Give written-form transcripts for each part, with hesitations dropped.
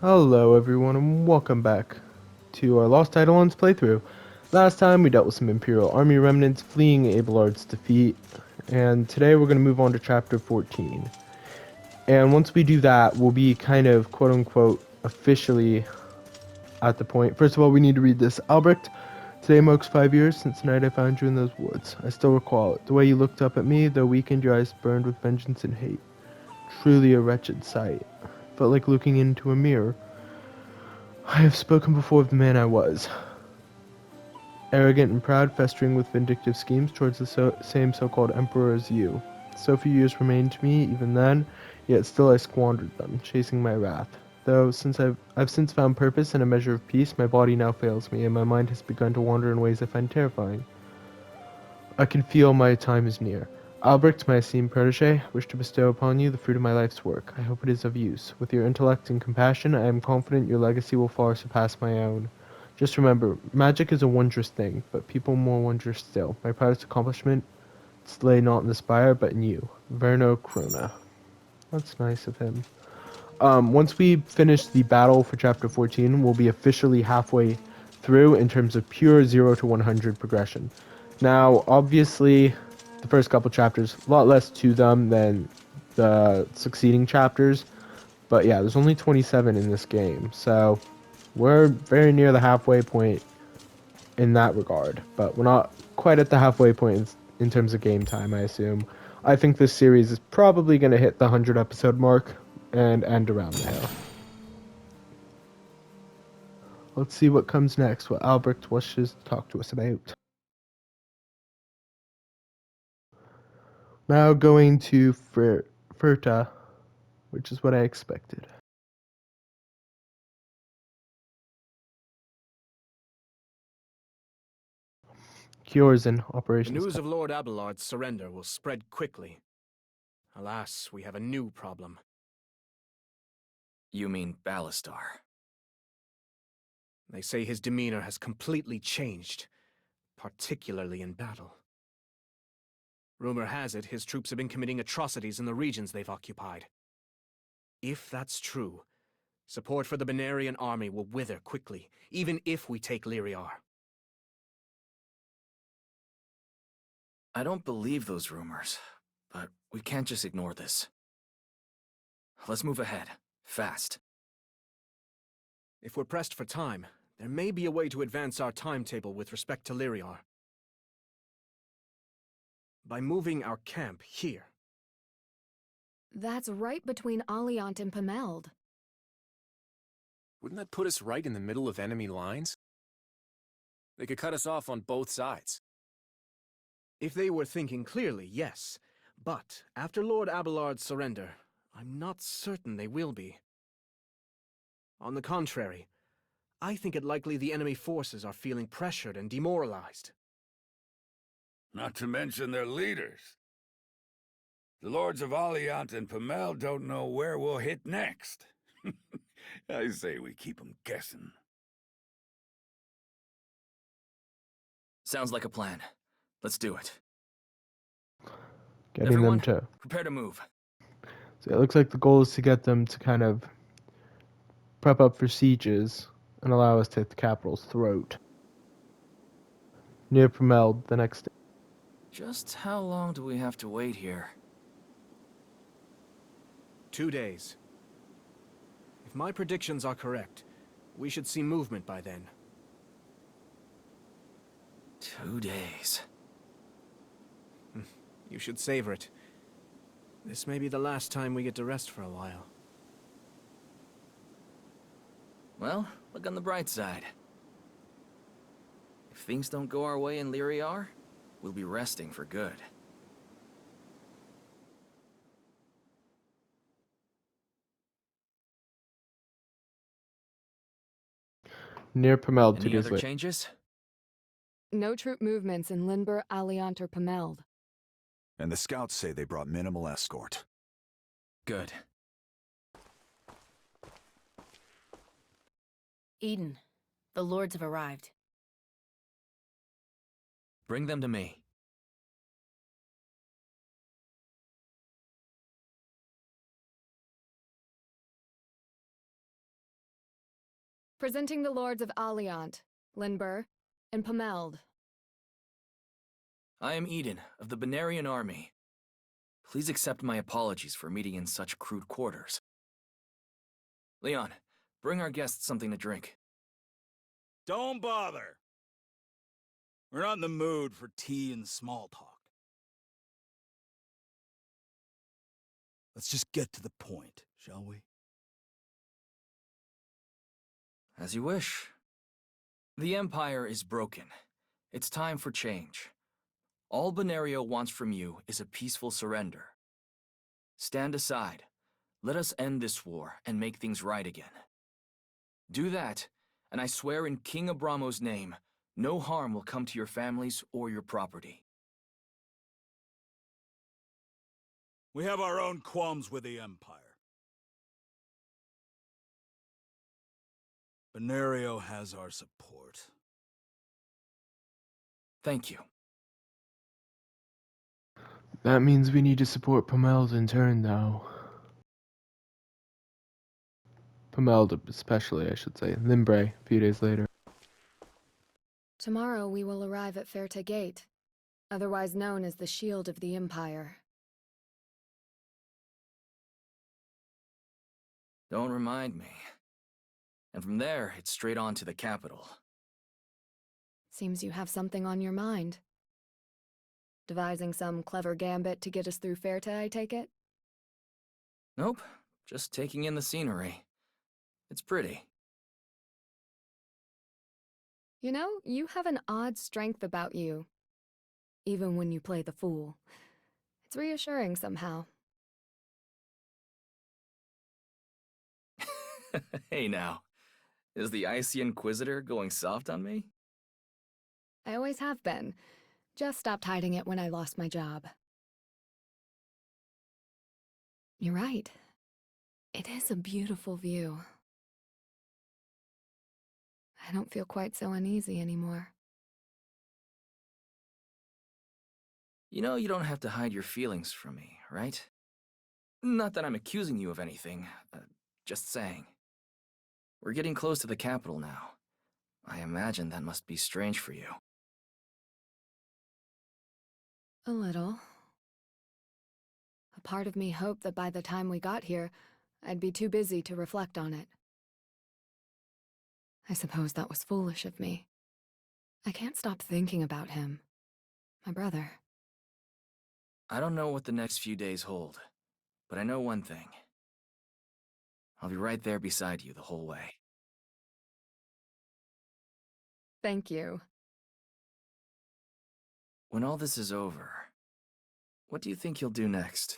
Hello everyone and welcome back to our Lost Eidolons playthrough. Last time we dealt with some Imperial Army remnants fleeing Abelard's defeat, and today we're going to move on to chapter 14. And once we do that, we'll be kind of quote-unquote officially at the point. First of all, we need to read this. Albrecht, today marks 5 years since the night I found you in those woods. I still recall it. The way you looked up at me, though weakened, your eyes burned with vengeance and hate. Truly a wretched sight. Felt like looking into a mirror. I have spoken before of the man I was. Arrogant and proud, festering with vindictive schemes towards the same so-called emperor as you. So few years remained to me, even then, yet still I squandered them, chasing my wrath. Though, since I've since found purpose and a measure of peace, my body now fails me, and my mind has begun to wander in ways I find terrifying. I can feel my time is near. Albrecht, my esteemed protege, wish to bestow upon you the fruit of my life's work. I hope it is of use. With your intellect and compassion, I am confident your legacy will far surpass my own. Just remember, magic is a wondrous thing, but people more wondrous still. My proudest accomplishment lay not in the spire, but in you. Verno Krona. That's nice of him. Once we finish the battle for chapter 14, we'll be officially halfway through in terms of pure 0 to 100 progression. Now, obviously, the first couple chapters, a lot less to them than the succeeding chapters, but yeah, there's only 27 in this game, so we're very near the halfway point in that regard, but we're not quite at the halfway point in terms of game time, I assume. I think this series is probably going to hit the 100 episode mark and end around there. Let's see what comes next, what Albrecht wishes to talk to us about. Now going to Furta, which is what I expected. Cures and The operations. news of Lord Abelard's surrender will spread quickly. Alas, we have a new problem. You mean Ballastar? They say his demeanor has completely changed, particularly in battle. Rumor has it his troops have been committing atrocities in the regions they've occupied. If that's true, support for the Benarian army will wither quickly, even if we take Lyriar. I don't believe those rumors, but we can't just ignore this. Let's move ahead, fast. If we're pressed for time, there may be a way to advance our timetable with respect to Lyriar. By moving our camp here. That's right between Alliant and Pameld. Wouldn't that put us right in the middle of enemy lines? They could cut us off on both sides. If they were thinking clearly, yes. But after Lord Abelard's surrender, I'm not certain they will be. On the contrary, I think it likely the enemy forces are feeling pressured and demoralized. Not to mention their leaders. The lords of Alliant and Pamel don't know where we'll hit next. I say we keep them guessing. Sounds like a plan. Let's do it. Getting Everyone, them to... prepare to move. So it looks like the goal is to get them to kind of prep up for sieges and allow us to hit the capital's throat. Near Pameld the next day. Just how long do we have to wait here? 2 days. If my predictions are correct, we should see movement by then. 2 days. You should savor it. This may be the last time we get to rest for a while. Well, look on the bright side. If things don't go our way in Lyriar, we'll be resting for good. Near Pameld 2 Any days other later. changes? No troop movements in Lindber, Alliant, or Pameld. And the scouts say they brought minimal escort. Good. Eden, the lords have arrived. Bring them to me. Presenting the lords of Alliant, Linbur, and Pameld. I am Eden, of the Benarian army. Please accept my apologies for meeting in such crude quarters. Leon, bring our guests something to drink. Don't bother. We're not in the mood for tea and small talk. Let's just get to the point, shall we? As you wish. The Empire is broken. It's time for change. All Benario wants from you is a peaceful surrender. Stand aside. Let us end this war and make things right again. Do that, and I swear in King Abramo's name, no harm will come to your families or your property. We have our own qualms with the Empire. Benario has our support. Thank you. That means we need to support Pameld in turn, though. Pameld especially, I should say. Limbre, a few days later. Tomorrow we will arrive at Ferta Gate, otherwise known as the Shield of the Empire. Don't remind me. And from there, it's straight on to the capital. Seems you have something on your mind. Devising some clever gambit to get us through Ferta, I take it? Nope, just taking in the scenery. It's pretty. You know, you have an odd strength about you. Even when you play the fool. It's reassuring somehow. Hey now, is the Icy Inquisitor going soft on me? I always have been. Just stopped hiding it when I lost my job. You're right. It is a beautiful view. I don't feel quite so uneasy anymore. You know you don't have to hide your feelings from me, right? Not that I'm accusing you of anything, just saying. We're getting close to the capital now. I imagine that must be strange for you. A little. A part of me hoped that by the time we got here, I'd be too busy to reflect on it. I suppose that was foolish of me. I can't stop thinking about him. My brother. I don't know what the next few days hold, but I know one thing. I'll be right there beside you the whole way. Thank you. When all this is over, what do you think you'll do next?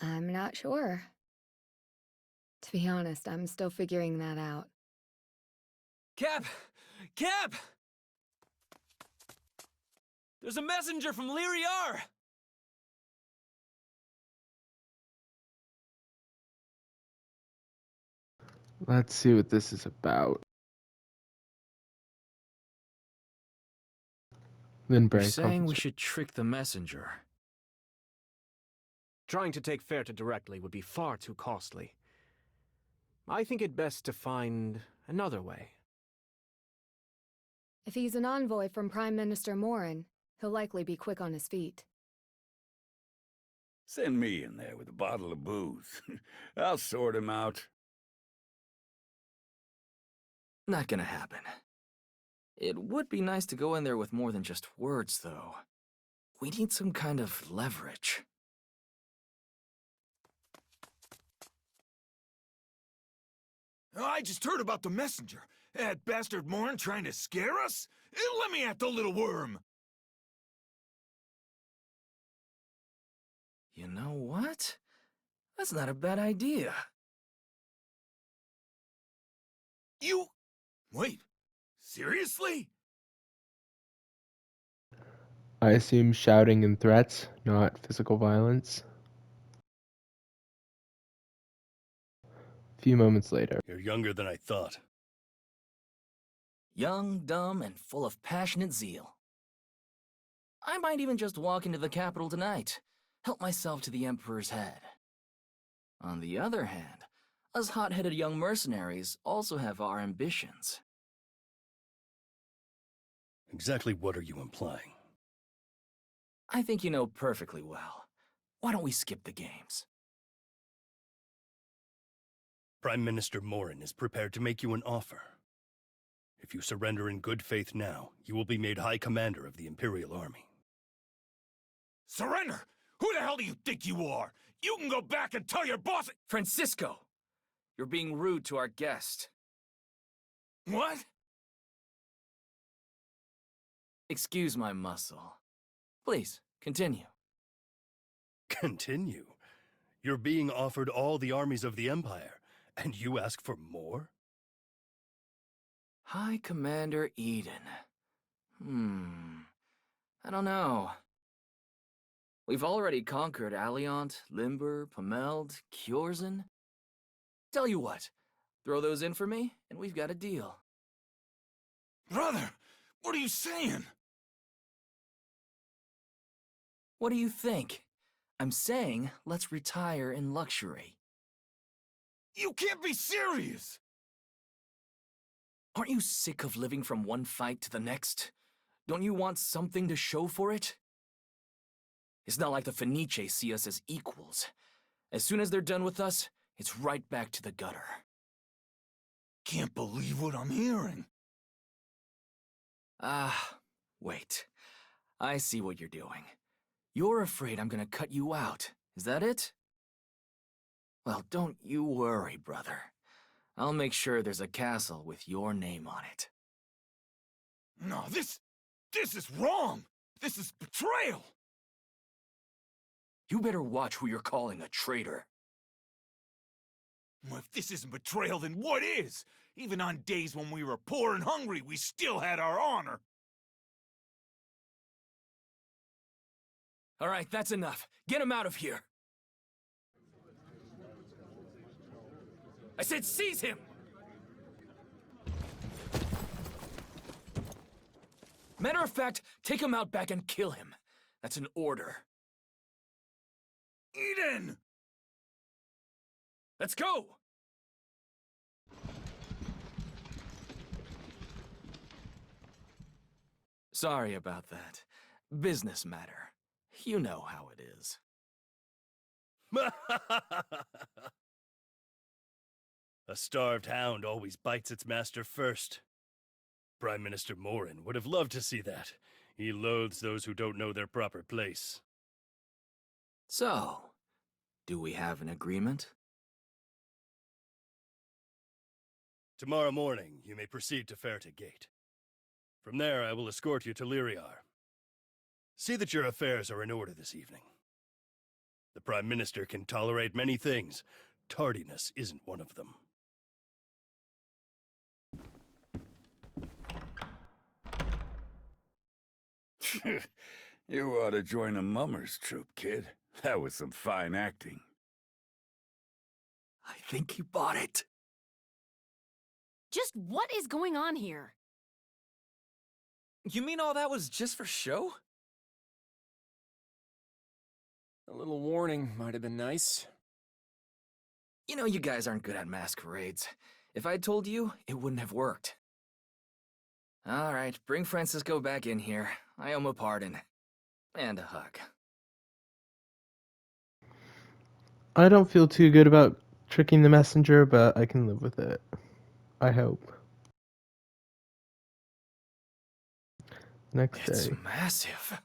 I'm not sure. To be honest, I'm still figuring that out. Cap! Cap! There's a messenger from Lyriar! Let's see what this is about. Limbre, You're saying we concentrate. should trick the messenger. Trying to take Ferta directly would be far too costly. I think it best to find another way. If he's an envoy from Prime Minister Morin, he'll likely be quick on his feet. Send me in there with a bottle of booze. I'll sort him out. Not gonna happen. It would be nice to go in there with more than just words, though. We need some kind of leverage. I just heard about the messenger. That bastard Morin trying to scare us? Let me at the little worm! You know what? That's not a bad idea. You... Wait, seriously? I assume shouting and threats, not physical violence. A few moments later. You're younger than I thought. Young, dumb, and full of passionate zeal. I might even just walk into the capital tonight, help myself to the Emperor's head. On the other hand, Us hot-headed young mercenaries also have our ambitions. Exactly what are you implying? I think you know perfectly well. Why don't we skip the games? Prime Minister Morin is prepared to make you an offer. If you surrender in good faith now, you will be made High Commander of the Imperial Army. Surrender? Who the hell do you think you are? You can go back and tell your boss— Francisco! You're being rude to our guest. What? Excuse my muscle. Please, continue. Continue? You're being offered all the armies of the Empire, and you ask for more? High Commander Eden. I don't know. We've already conquered Alliant, Limber, Pameld, Kjorzen. Tell you what, throw those in for me, and we've got a deal. Brother, what are you saying? What do you think? I'm saying, let's retire in luxury. You can't be serious! Aren't you sick of living from one fight to the next? Don't you want something to show for it? It's not like the Fenice see us as equals. As soon as they're done with us, it's right back to the gutter. Can't believe what I'm hearing. Wait. I see what you're doing. You're afraid I'm gonna cut you out. Is that it? Well, don't you worry, brother. I'll make sure there's a castle with your name on it. No, this is wrong! This is betrayal! You better watch who you're calling a traitor. Well, if this isn't betrayal, then what is? Even on days when we were poor and hungry, we still had our honor. All right, that's enough. Get him out of here. I said seize him! Matter of fact, take him out back and kill him. That's an order. Eden! Let's go! Sorry about that. Business matter. You know how it is. A starved hound always bites its master first. Prime Minister Morin would have loved to see that. He loathes those who don't know their proper place. So, do we have an agreement? Tomorrow morning, you may proceed to Ferta Gate. From there, I will escort you to Lyriar. See that your affairs are in order this evening. The Prime Minister can tolerate many things. Tardiness isn't one of them. You ought to join a mummer's troupe, kid. That was some fine acting. I think he bought it. Just what is going on here? You mean all that was just for show? A little warning might have been nice. You know you guys aren't good at masquerades. If I'd told you, it wouldn't have worked. All right, bring Francisco back in here. I owe him a pardon. And a hug. I don't feel too good about tricking the messenger, but I can live with it. I hope. Next It's day. massive.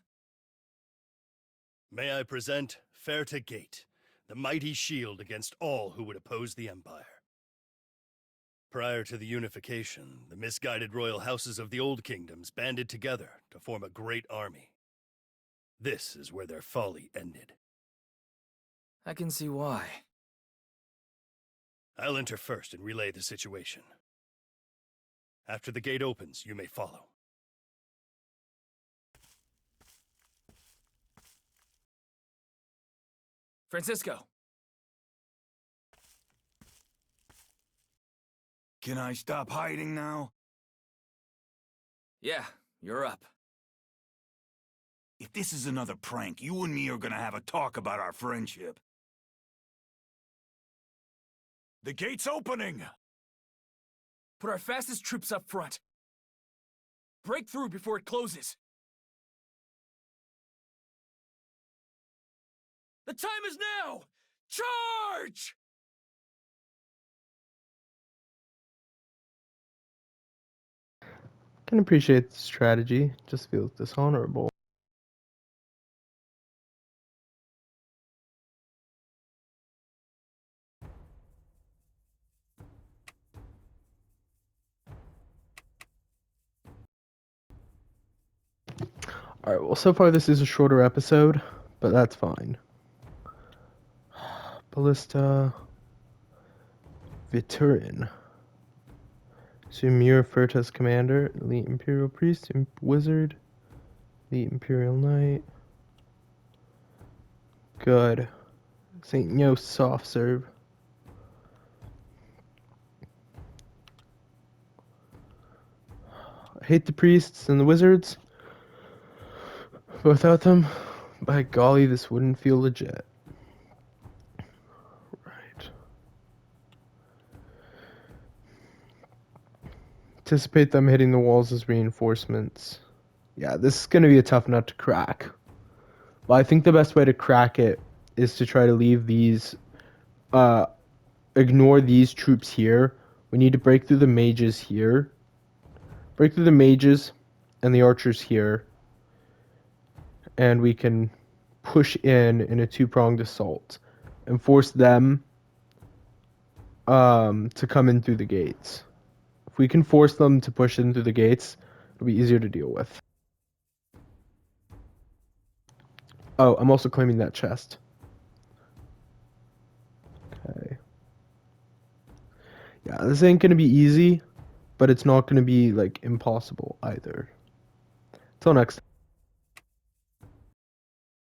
May I present Ferta Gate, the mighty shield against all who would oppose the Empire. Prior to the unification, the misguided royal houses of the Old Kingdoms banded together to form a great army. This is where their folly ended. I can see why. I'll enter first and relay the situation. After the gate opens, you may follow. Francisco! Can I stop hiding now? Yeah, you're up. If this is another prank, you and me are gonna have a talk about our friendship. The gate's opening! Put our fastest troops up front. Break through before it closes. The time is now! Charge! Can appreciate the strategy, just feels dishonorable. Alright, well, so far this is a shorter episode, but that's fine. Ballista. Viturin. Sumir Furta's commander, Elite Imperial Priest, Wizard, Elite Imperial Knight. Good. St. Nyo soft serve. I hate the priests and the wizards. But without them, by golly, this wouldn't feel legit. Right. Anticipate them hitting the walls as reinforcements. Yeah, this is going to be a tough nut to crack. But I think the best way to crack it is to try to leave these, ignore these troops here. We need to break through the mages here. Break through the mages and the archers here. And we can push in a two-pronged assault and force them to come in through the gates. If we can force them to push in through the gates, it'll be easier to deal with. Oh, I'm also claiming that chest. Okay. Yeah, this ain't gonna be easy, but it's not gonna be, like, impossible either. Till next time.